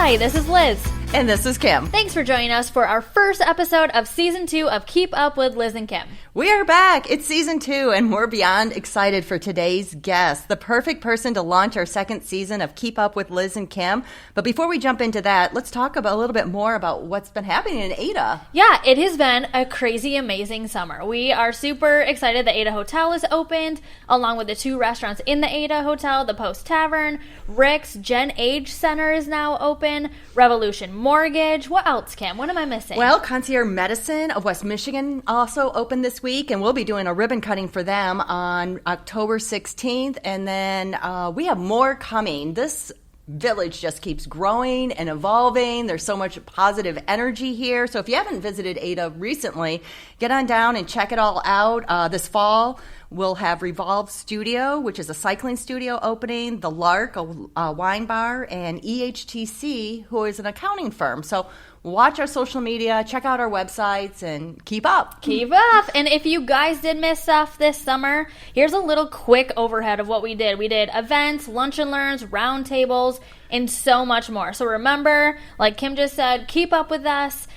Hi, this is Liz. And this is Kim. Thanks for joining us for our first episode of Season 2 of Keep Up with Liz and Kim. We are back. It's Season 2, and we're beyond excited for today's guest, the perfect person to launch our second season of Keep Up with Liz and Kim. But before we jump into that, let's talk about a little bit more about what's been happening in Ada. Yeah, it has been a crazy, amazing summer. We are super excited that Ada Hotel is opened, along with the 2 restaurants in the Ada Hotel, the Post Tavern, Rick's Gen Age Center is now open, Revolution Mortgage. What else, Kim? What am I missing? Well, Concierge Medicine of West Michigan also opened this week, and we'll be doing a ribbon cutting for them on October 16th. And then we have more coming. This village just keeps growing and evolving. There's so much positive energy here. So if you haven't visited Ada recently, get on down and check it all out. This fall, we'll have Revolve Studio, which is a cycling studio opening, The Lark, a wine bar, and EHTC, who is an accounting firm. So watch our social media, check out our websites, and keep up. Keep up. And if you guys did miss stuff this summer, here's a little quick overhead of what we did. We did events, lunch and learns, round tables, and so much more. So remember, like Kim just said, keep up with us.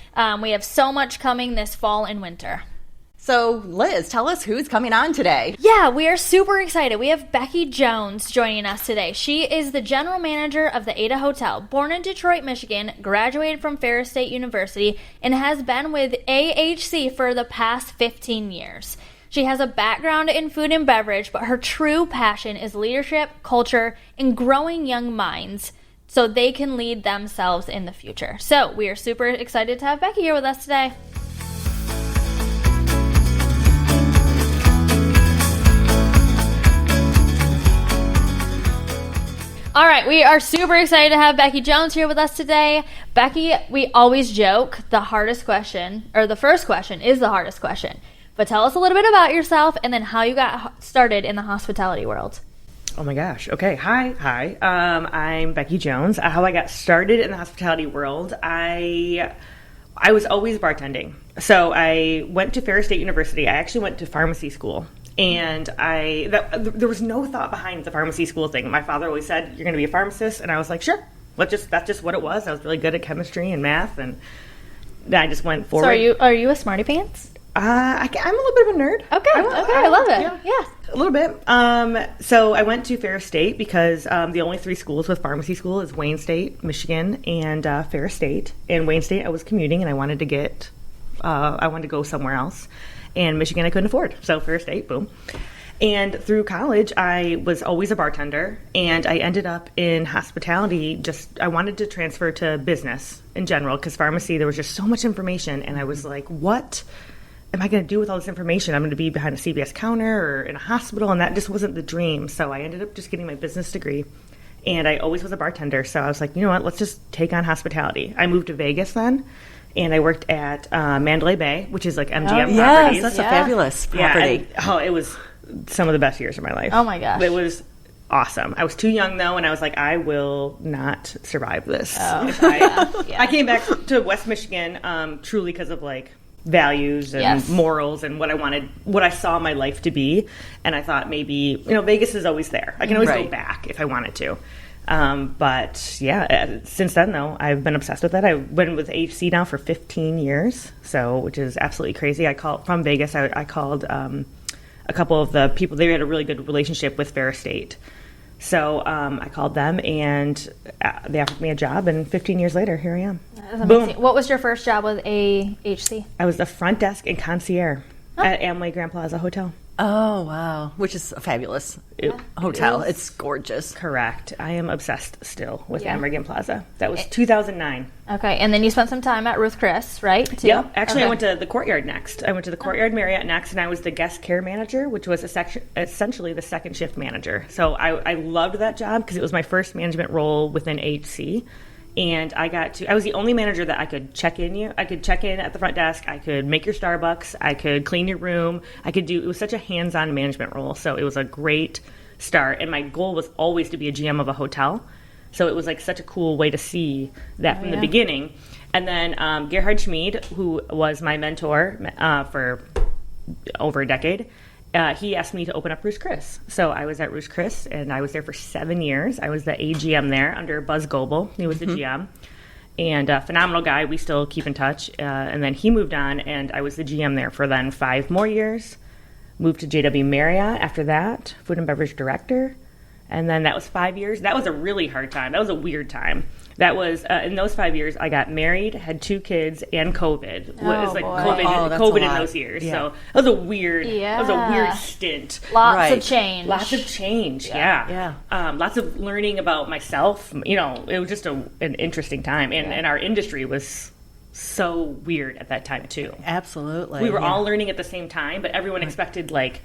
We have so much coming this fall and winter. So, Liz, tell us who's coming on today. Yeah, we are super excited. We have Becky Jones joining us today. She is the general manager of the Ada Hotel. Born in Detroit, Michigan, graduated from Ferris State University, and has been with AHC for the past 15 years. She has a background in food and beverage, but her true passion is leadership, culture, and growing young minds so they can lead themselves in the future. So, we are super excited to have Becky here with us today. All right, we are super excited to have Becky Jones here with us today. Becky, we always joke the hardest question, or the first question is the hardest question. But tell us a little bit about yourself and then how you got started in the hospitality world. Oh my gosh. Okay. Hi. I'm Becky Jones. How I got started in the hospitality world, I was always bartending. So I went to Ferris State University. I actually went to pharmacy school. And there was no thought behind the pharmacy school thing. My father always said, "You're going to be a pharmacist," and I was like, "Sure." That's just what it was. I was really good at chemistry and math, and I just went forward. So are you a smarty pants? I'm a little bit of a nerd. Okay, I love it. Yeah, a little bit. So I went to Ferris State because the only 3 schools with pharmacy school is Wayne State, Michigan, and Ferris State. In Wayne State, I was commuting, and I wanted to go somewhere else. And Michigan I couldn't afford, so Ferris State, boom. And through college, I was always a bartender, and I ended up in hospitality. I wanted to transfer to business in general, because pharmacy, there was just so much information, and I was like, what am I going to do with all this information? I'm going to be behind a CVS counter or in a hospital, and that just wasn't the dream. So I ended up just getting my business degree, and I always was a bartender. So I was like, you know what, let's just take on hospitality. I moved to Vegas then. And I worked at Mandalay Bay, which is like MGM properties. Yes, that's a fabulous property. It was some of the best years of my life. Oh, my gosh. It was awesome. I was too young, though, and I was like, I will not survive this. Oh. I came back to West Michigan truly because of, like, values and morals and what I saw my life to be. And I thought maybe, Vegas is always there. I can always go back if I wanted to. But yeah, since then though, I've been obsessed with it. I've been with HC now for 15 years, which is absolutely crazy. From Vegas. I called a couple of the people. They had a really good relationship with Ferris State, so I called them and they offered me a job. And 15 years later, here I am. Boom. What was your first job with AHC? I was the front desk and concierge at Amway Grand Plaza Hotel. Oh, wow. Which is a fabulous hotel. It's gorgeous. Correct. I am obsessed still with Amway Plaza. That was 2009. Okay. And then you spent some time at Ruth Chris, right? Too? Yep. Actually, I went to the Courtyard next. I went to the Courtyard Marriott next, and I was the guest care manager, which was essentially the second shift manager. So I loved that job because it was my first management role within HC. And I was the only manager that I could check in at the front desk. I could make your Starbucks. I could clean your room. It was such a hands-on management role. So it was a great start. And my goal was always to be a GM of a hotel. So it was like such a cool way to see that from the beginning. And then Gerhard Schmid, who was my mentor for over a decade, he asked me to open up Ruth's Chris. So I was at Ruth's Chris, and I was there for 7 years. I was the AGM there under Buzz Goebel. He was the GM. and a phenomenal guy. We still keep in touch. And then he moved on, and I was the GM there for then 5 more years. Moved to JW Marriott after that, food and beverage director. And then that was 5 years. That was a really hard time. That was a weird time. That was in those 5 years. I got married, had 2 kids, and COVID. It was like COVID in those years. Yeah. So that was a weird. That was a weird stint. Lots of change. Lots of change. Yeah. Lots of learning about myself. You know, it was just an interesting time, and our industry was so weird at that time too. Absolutely. We were all learning at the same time, but everyone expected like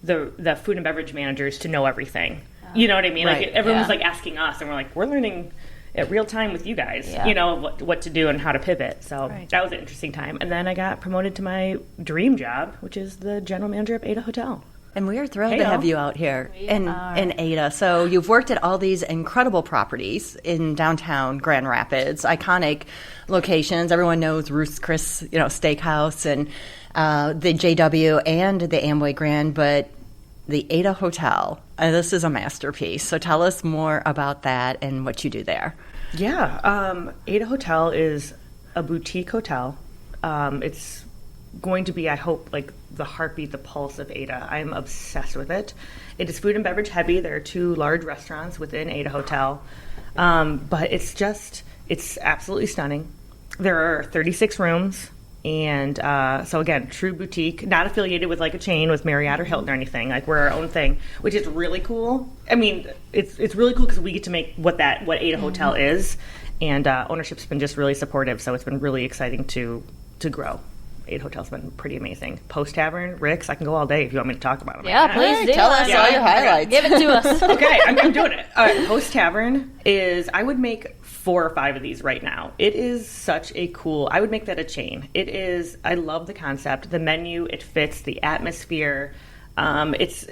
the food and beverage managers to know everything. You know what I mean? Right. Like everyone was like asking us, and we're like, we're learning at real time with you guys, you know, what to do and how to pivot. So that was an interesting time. And then I got promoted to my dream job, which is the general manager of Ada Hotel. And we are thrilled to have you out here in Ada. So you've worked at all these incredible properties in downtown Grand Rapids, iconic locations. Everyone knows Ruth's Chris, Steakhouse, and the JW and the Amway Grand, but the Ada Hotel, this is a masterpiece. So tell us more about that and what you do there. Yeah, Ada Hotel is a boutique hotel. It's going to be, I hope, like the heartbeat, the pulse of Ada. I'm obsessed with it. It is food and beverage heavy. There are 2 large restaurants within Ada Hotel. But it's absolutely stunning. There are 36 rooms. And so again, true boutique, not affiliated with like a chain with Marriott or Hilton or anything. Like we're our own thing, which is really cool. I mean, it's really cool because we get to make what Ada Hotel is, and ownership's been just really supportive. So it's been really exciting to grow. Ada Hotel's been pretty amazing. Post Tavern, Rick's, I can go all day if you want me to talk about them. Yeah, please do. Tell us all your highlights. Give it to us. Okay, I'm doing it. All right, Post Tavern is, I would make 4 or 5 of these right now. It is such a cool, I would make that a chain. It is, I love the concept, the menu, it fits, the atmosphere. It's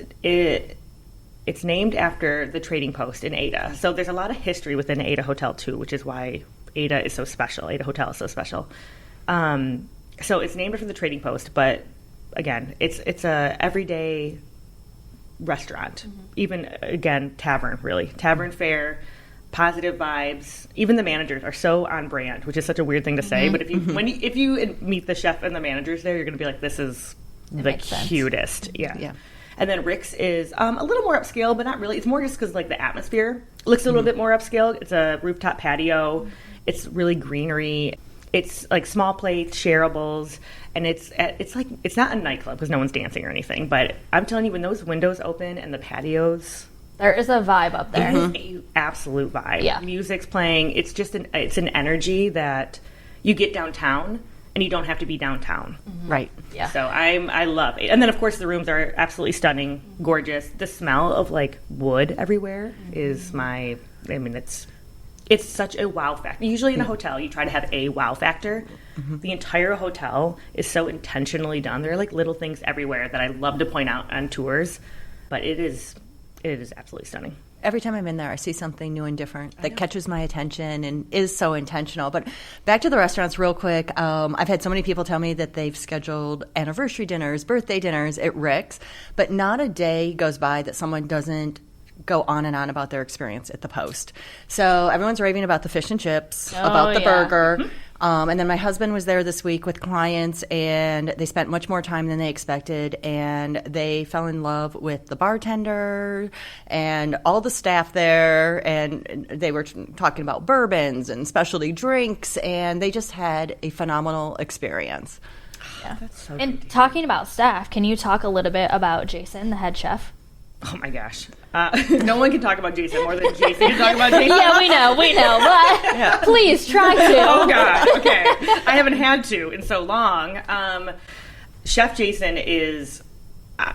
named after the Trading Post in Ada. So there's a lot of history within Ada Hotel too, which is why Ada is so special. Ada Hotel is so special. So it's named after the Trading Post, but again, it's a everyday restaurant. Even again, tavern, really. Tavern fare, positive vibes. Even the managers are so on brand, which is such a weird thing to say, but if you meet the chef and the managers there, you're going to be like, this is the cutest. Yeah. And then Rick's is a little more upscale, but not really. It's more just because like the atmosphere looks a little bit more upscale. It's a rooftop patio. It's really greenery. It's like small plates, shareables, and it's like, it's not a nightclub because no one's dancing or anything. But I'm telling you, when those windows open and the patios, there is a vibe up there. It is an absolute vibe. Yeah. Music's playing. It's just it's an energy that you get downtown, and you don't have to be downtown. Right. Yeah. So I love it. And then of course the rooms are absolutely stunning, gorgeous. The smell of like wood everywhere is it's such a wow factor. Usually in a hotel, you try to have a wow factor. The entire hotel is so intentionally done. There are like little things everywhere that I love to point out on tours, but it is absolutely stunning. Every time I'm in there, I see something new and different that catches my attention and is so intentional. But back to the restaurants real quick. I've had so many people tell me that they've scheduled anniversary dinners, birthday dinners at Rick's, but not a day goes by that someone doesn't go on and on about their experience at the Post. So everyone's raving about the fish and chips, about the burger. And then my husband was there this week with clients, and they spent much more time than they expected, and they fell in love with the bartender and all the staff there, and they were talking about bourbons and specialty drinks, and they just had a phenomenal experience. Yeah. That's so and good. Talking about staff, can you talk a little bit about Jason, the head chef? Oh my gosh. No one can talk about Jason more than Jason can talk about Jason. Yeah, we know. But please try to. Oh, God. Okay. I haven't had to in so long. Chef Jason is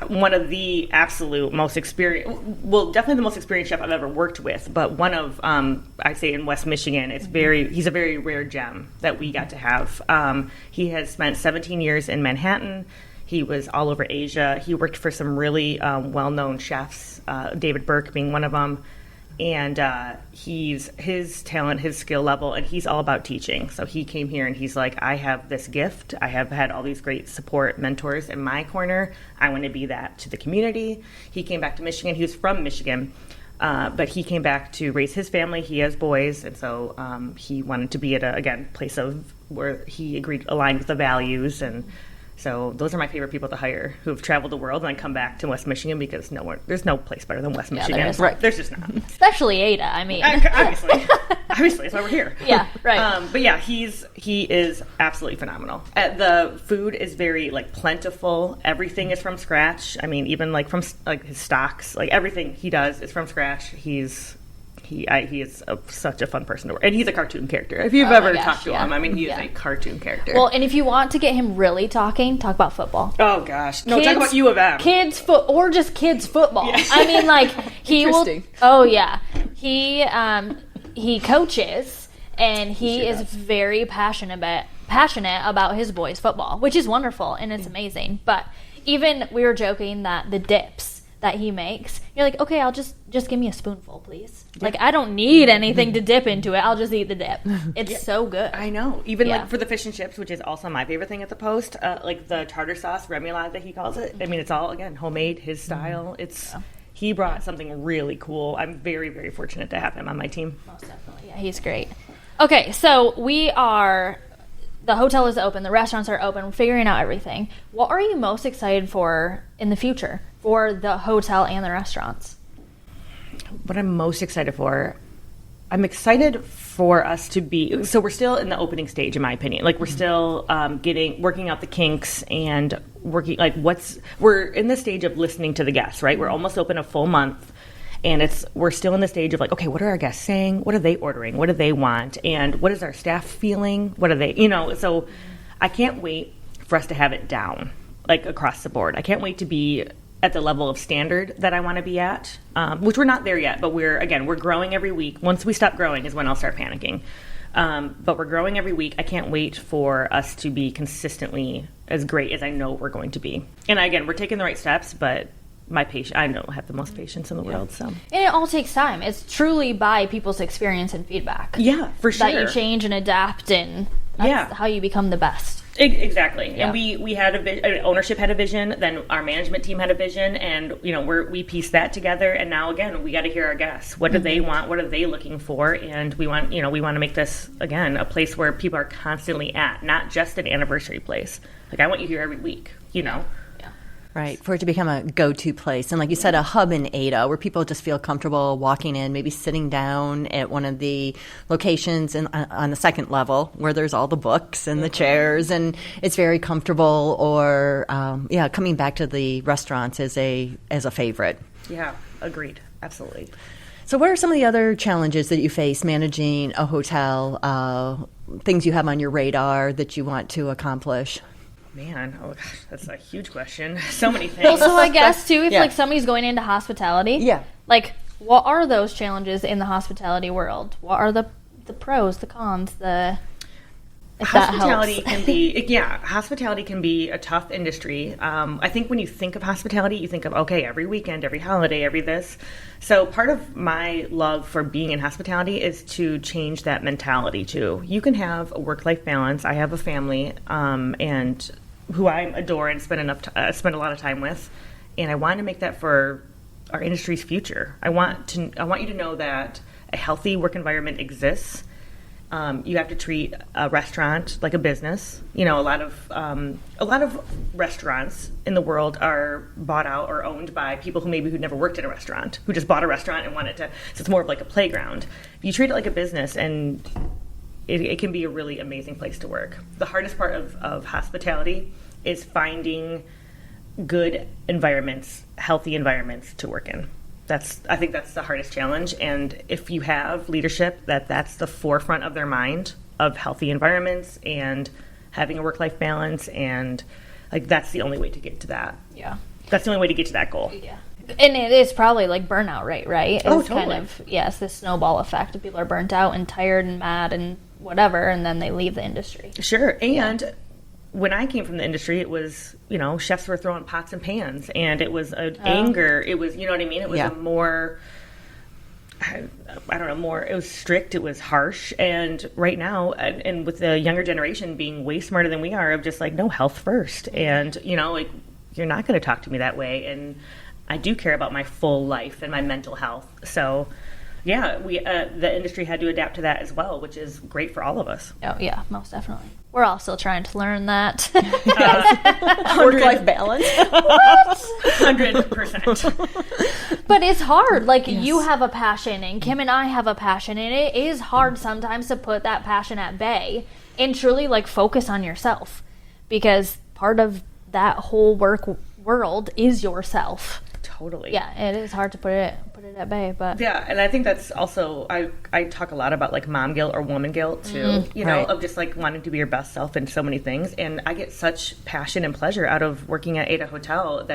one of the absolute most experienced, well, definitely the most experienced chef I've ever worked with, but one of, I say in West Michigan, he's a very rare gem that we got to have. He has spent 17 years in Manhattan. He was all over Asia. He worked for some really well-known chefs, David Burke being one of them. And his talent, his skill level, and he's all about teaching. So he came here and he's like, I have this gift. I have had all these great support mentors in my corner. I want to be that to the community. He came back to Michigan. He was from Michigan. But he came back to raise his family. He has boys, and so he wanted to be at a place of where he aligned with the values. And so those are my favorite people to hire, who have traveled the world and then come back to West Michigan, because there's no place better than West Michigan. There is. Right. There's just not. Especially Ada. I mean, Obviously, that's why we're here. Yeah, right. But yeah, he is absolutely phenomenal. The food is very plentiful. Everything is from scratch. I mean, even from his stocks, everything he does is from scratch. He is such a fun person to work, and he's a cartoon character. If you've ever talked to him, I mean, he is a cartoon character. Well, and if you want to get him really talking, talk about football. Oh gosh, no, talk about U of M, or just kids football. Yeah. I mean, he will. Oh yeah, he coaches, and he is very passionate about his boys' football, which is wonderful and it's amazing. But even we were joking that the dips that he makes, you're like, okay, I'll just give me a spoonful, please. I don't need anything to dip into it. I'll just eat the dip. It's so good. I know. Even for the fish and chips, which is also my favorite thing at the Post, the tartar sauce, remoulade that he calls it. I mean, it's all, again, homemade, his style. He brought something really cool. I'm very, very fortunate to have him on my team. Most definitely. Yeah, he's great. Okay, so the hotel is open, the restaurants are open, we're figuring out everything. What are you most excited for in the future for the hotel and the restaurants? What I'm most excited for, I'm excited for us to be, so we're still in the opening stage, in my opinion. We're still working out the kinks and working, we're in the stage of listening to the guests, right? We're almost open a full month. And we're still in the stage of okay, what are our guests saying? What are they ordering? What do they want? And what is our staff feeling? What are they, so I can't wait for us to have it down, across the board. I can't wait to be at the level of standard that I want to be at, which we're not there yet, but we're growing every week. Once we stop growing is when I'll start panicking. But we're growing every week. I can't wait for us to be consistently as great as I know we're going to be. And again, we're taking the right steps, but I don't have the most patience in the world. So, and it all takes time. It's truly by people's experience and feedback. Yeah, for sure. That you change and adapt, and that's how you become the best. Exactly. Yeah. And we had ownership had a vision, then our management team had a vision, and we pieced that together. And now again, we got to hear our guests. What do they want? What are they looking for? And we want to make this again a place where people are constantly at, not just an anniversary place. I want you here every week. Right, for it to become a go-to place. And like you said, a hub in Ada where people just feel comfortable walking in, maybe sitting down at one of the locations on the second level where there's all the books and the chairs, and it's very comfortable, or, coming back to the restaurants as a favorite. Yeah, agreed. Absolutely. So what are some of the other challenges that you face managing a hotel, things you have on your radar that you want to accomplish? Man, oh gosh, that's a huge question. So many things. Well, so I guess too, if somebody's going into hospitality, what are those challenges in the hospitality world? What are the pros, the cons, hospitality can be a tough industry. I think when you think of hospitality, you think of every weekend, every holiday, every this. So part of my love for being in hospitality is to change that mentality too. You can have a work-life balance. I have a family, and who I adore and spend a lot of time with, and I want to make that for our industry's future. I want you to know that a healthy work environment exists. You have to treat a restaurant like a business. A lot of restaurants in the world are bought out or owned by people who never worked in a restaurant, who just bought a restaurant and wanted to. So it's more of like a playground. If you treat it like a business, and it can be a really amazing place to work. The hardest part of hospitality is finding good environments, healthy environments to work in. I think that's the hardest challenge. And if you have leadership that's the forefront of their mind, of healthy environments and having a work-life balance, and that's the only way to get to that. Yeah. That's the only way to get to that goal. Yeah. And it is probably burnout rate, right? Totally. Kind of, yes, this snowball effect of people are burnt out and tired and mad and whatever, and then they leave the industry. Sure. And when I came from the industry, it was, chefs were throwing pots and pans, and it was anger. It was, you know what I mean? It was a more, I don't know, more, it was strict, it was harsh. And right now, and with the younger generation being way smarter than we are, of just no, health first. And, you're not going to talk to me that way. And I do care about my full life and my mental health. So, yeah, the industry had to adapt to that as well, which is great for all of us. Oh, yeah, most definitely. We're all still trying to learn that. Work-life balance. What? 100%. But it's hard. Like, you have a passion, and Kim and I have a passion, and it is hard sometimes to put that passion at bay and truly, like, focus on yourself. Because part of that whole world is yourself. Totally. Yeah, it is hard to put it at bay, but yeah, and I think that's also I talk a lot about like mom guilt or woman guilt too, you know, of just like wanting to be your best self in so many things, and I get such passion and pleasure out of working at Ada Hotel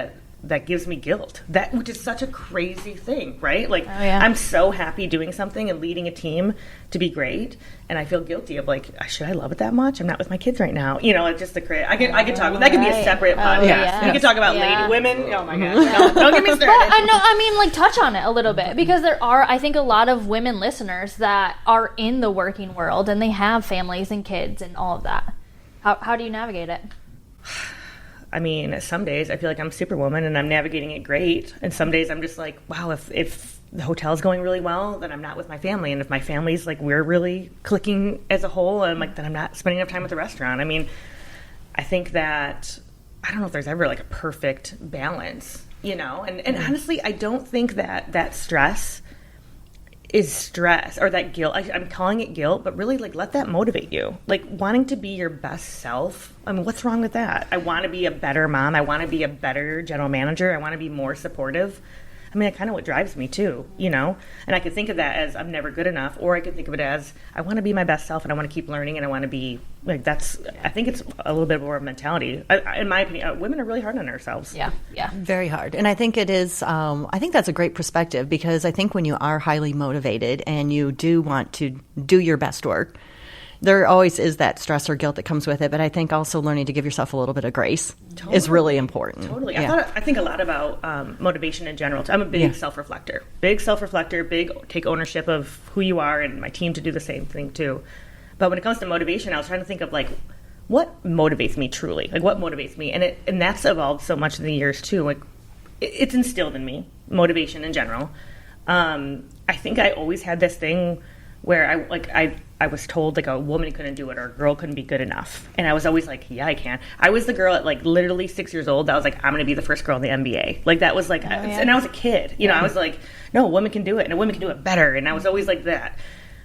that gives me guilt, which is such a crazy thing, right? Like, I'm so happy doing something and leading a team to be great, and I feel guilty of like, should I love it that much? I'm not with my kids right now, you know. It's just the I could talk. That could be a separate podcast. We could talk about lady women. Oh my gosh, don't get me started. Well, I mean, like, touch on it a little bit, because there are, I think, a lot of women listeners that are in the working world and they have families and kids and all of that. How do you navigate it? I mean, some days I feel like I'm Superwoman and I'm navigating it great. And some days I'm just like, wow, if the hotel's going really well, then I'm not with my family. And if my family's like, we're really clicking as a whole, I'm like, then I'm not spending enough time at the restaurant. I mean, I think that, I don't know if there's ever like a perfect balance, you know? And honestly, I don't think that stress is stress, or that guilt. I'm calling it guilt, but really, like, let that motivate you. Like, wanting to be your best self. I mean, what's wrong with that? I want to be a better mom. I want to be a better general manager. I want to be more supportive. I mean, that's kind of what drives me too, you know? And I could think of that as I'm never good enough, or I could think of it as I want to be my best self and I want to keep learning and I want to be, like, I think it's a little bit more of a mentality. In my opinion, women are really hard on ourselves. Yeah. Very hard. And I think it is, I think that's a great perspective, because I think when you are highly motivated and you do want to do your best work, there always is that stress or guilt that comes with it, but I think also learning to give yourself a little bit of grace is really important. Totally. Yeah. I think a lot about motivation in general. I'm a big self-reflector. Big take ownership of who you are, and my team to do the same thing too. But when it comes to motivation, I was trying to think of like, what motivates me truly? Like, what motivates me? And that's evolved so much in the years too. Like, it's instilled in me, motivation in general. I think I always had this thing where I was told like a woman couldn't do it or a girl couldn't be good enough. And I was always like, yeah, I can. I was the girl at like literally 6 years old that was like, I'm going to be the first girl in the NBA. Like, that was like, and I was a kid, you know, I was like, no, a woman can do it and a woman can do it better. And I was always like that.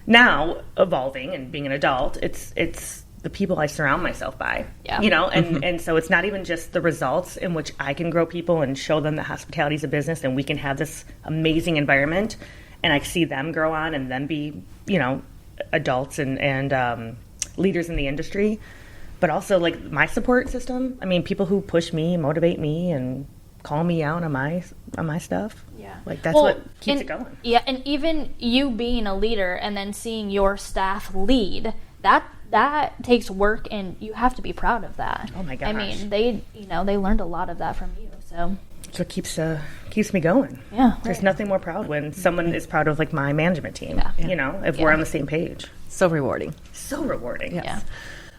Now, evolving and being an adult, it's the people I surround myself by, you know, and so it's not even just the results in which I can grow people and show them that hospitality is a business and we can have this amazing environment, and I see them grow on and then be, you know, adults and leaders in the industry, but also like my support system. I mean, people who push me, motivate me, and call me out on my stuff. Yeah, like that's what keeps it going. Yeah, and even you being a leader and then seeing your staff lead, that takes work, and you have to be proud of that. Oh my gosh! I mean, they learned a lot of that from you, so. That's what keeps me going. Yeah. There's nothing more proud when someone is proud of like my management team. Yeah. You know, if we're on the same page. So rewarding. So rewarding. Yes. Yeah.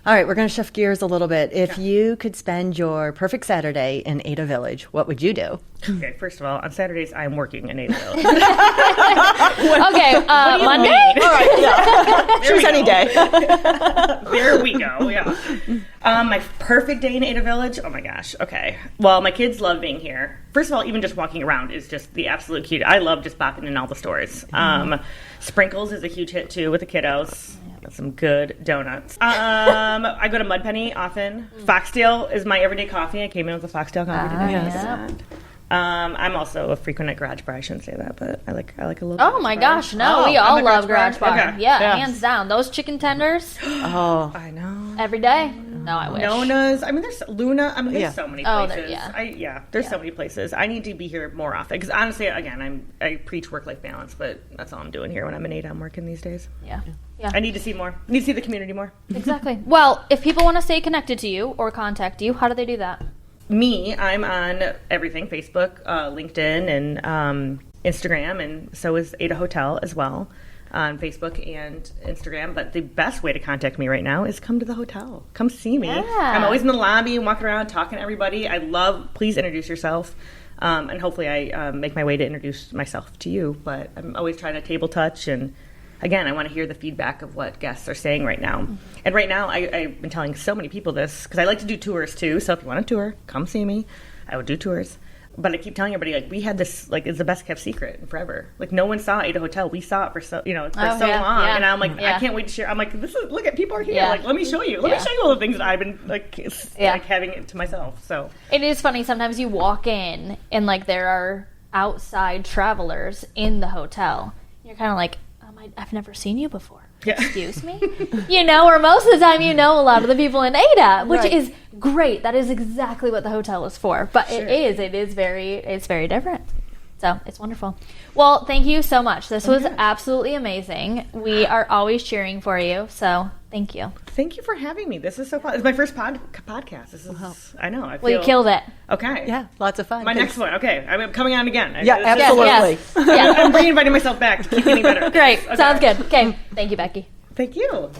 All right, we're going to shift gears a little bit. If you could spend your perfect Saturday in Ada Village, what would you do? Okay, first of all, on Saturdays, I'm working in Ada Village. Okay, Monday? All right, yeah. Choose any day. There we go, yeah. My perfect day in Ada Village? Oh my gosh, okay. Well, my kids love being here. First of all, even just walking around is just the absolute cute. I love just bopping in all the stores. Sprinkles is a huge hit, too, with the kiddos. Some good donuts. I go to Mud Penny often. Foxtail is my everyday coffee. I came in with a Foxtail coffee today. Yes. I'm also a frequent at Garage Bar. I shouldn't say that, but I like a little. Oh my gosh, no, we all love Garage Bar. Okay. Yeah, hands down. Those chicken tenders. Oh, I know. Every day. No, I wish. Nona's. I mean, there's Luna. I mean, there's so many places. There's so many places. I need to be here more often because honestly, again, I preach work-life balance, but that's all I'm doing here when I'm in Ada. I'm working these days. Yeah. I need to see more. I need to see the community more. Exactly. Well, if people want to stay connected to you or contact you, how do they do that? I'm on everything, Facebook, LinkedIn, and Instagram, and so is Ada Hotel as well on Facebook and Instagram. But the best way to contact me right now is come to the hotel. Come see me. Yeah. I'm always in the lobby, walking around, talking to everybody. Please introduce yourself. And hopefully I make my way to introduce myself to you. But I'm always trying to table touch. And again, I want to hear the feedback of what guests are saying right now. And right now, I've been telling so many people this because I like to do tours too. So if you want a tour, come see me. I would do tours. But I keep telling everybody, like, we had this, like, it's the best kept secret in forever. Like, no one saw Ada Hotel. We saw it for so long. Yeah. And I'm like, I can't wait to share. I'm like, look at people are here. Yeah. Like, let me show you. Let me show you all the things that I've been, like having it to myself. So it is funny. Sometimes you walk in and, like, there are outside travelers in the hotel. You're kind of like, I've never seen you before. Yeah. Excuse me? Or most of the time a lot of the people in Ada, which is great. That is exactly what the hotel is for. But it's very different. So it's wonderful. Well, thank you so much. This was absolutely amazing. We are always cheering for you. So thank you. Thank you for having me. This is so fun. It's my first podcast. This is, I know. You killed it. Okay. Yeah, lots of fun. My next one. Okay. I'm coming on again. Yeah, absolutely. Yeah. I'm re-inviting myself back to keep getting better. Great. Okay. Sounds good. Okay. Thank you, Becky. Thank you.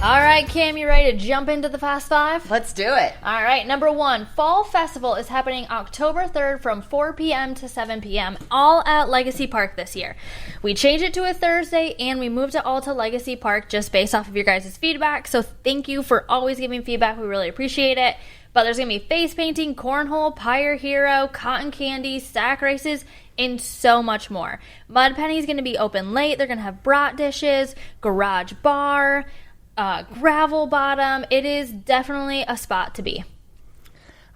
All right, Kim, you ready to jump into the Fast Five? Let's do it. All right, number 1, Fall Festival is happening October 3rd from 4 p.m. to 7 p.m., all at Legacy Park this year. We changed it to a Thursday, and we moved it all to Legacy Park just based off of your guys' feedback, so thank you for always giving feedback. We really appreciate it. But there's going to be face painting, cornhole, Pyre Hero, cotton candy, sack races, and so much more. Mud Penny's going to be open late. They're going to have brat dishes, garage bar, gravel bottom. It is definitely a spot to be.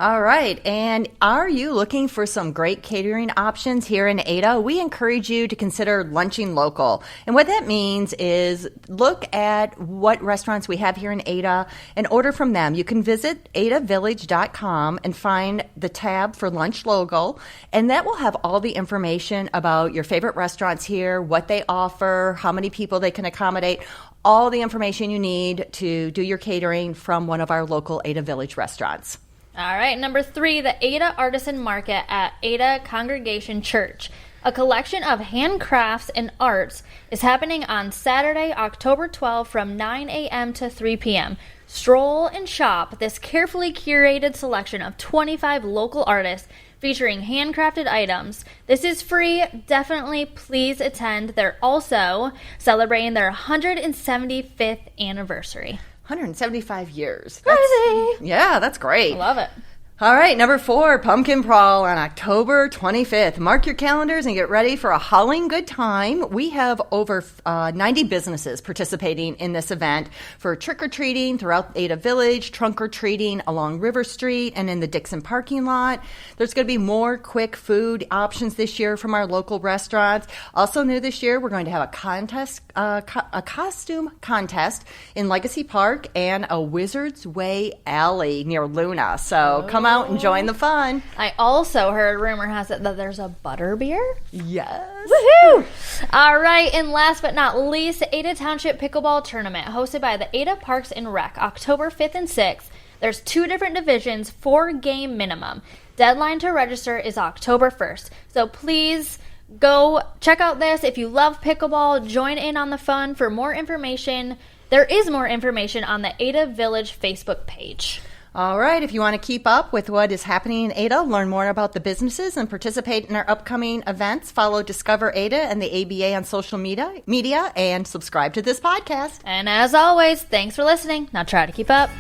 All right. And are you looking for some great catering options here in Ada? We encourage you to consider lunching local. And what that means is look at what restaurants we have here in Ada and order from them. You can visit adavillage.com and find the tab for lunch local. And that will have all the information about your favorite restaurants here, what they offer, how many people they can accommodate, all the information you need to do your catering from one of our local Ada Village restaurants. All right, number 3, the Ada Artisan Market at Ada Congregation Church. A collection of handcrafts and arts is happening on Saturday, October 12th from 9 a.m. to 3 p.m. Stroll and shop this carefully curated selection of 25 local artists featuring handcrafted items. This is free. Definitely please attend. They're also celebrating their 175th anniversary. 175 years. Crazy. That's great. I love it. All right, number 4, Pumpkin Brawl on October 25th. Mark your calendars and get ready for a howling good time. We have over 90 businesses participating in this event for trick-or-treating throughout Ada Village, trunk-or-treating along River Street and in the Dixon parking lot. There's going to be more quick food options this year from our local restaurants. Also new this year, we're going to have a contest, a costume contest in Legacy Park and a Wizard's Way Alley near Luna. So come out and join the fun. I also heard, rumor has it, that there's a butterbeer. Yes. Woohoo! All right, and last but not least, the Ada Township Pickleball Tournament, hosted by the Ada Parks and Rec, October 5th and 6th. There's 2 different divisions, 4 game minimum. Deadline to register is October 1st. So please go check out this. If you love pickleball, join in on the fun. For more information, there is more information on the Ada Village Facebook page. All right, if you want to keep up with what is happening in Ada, learn more about the businesses, and participate in our upcoming events, follow Discover Ada and the ABA on social media, and subscribe to this podcast. And as always, thanks for listening. Now try to keep up.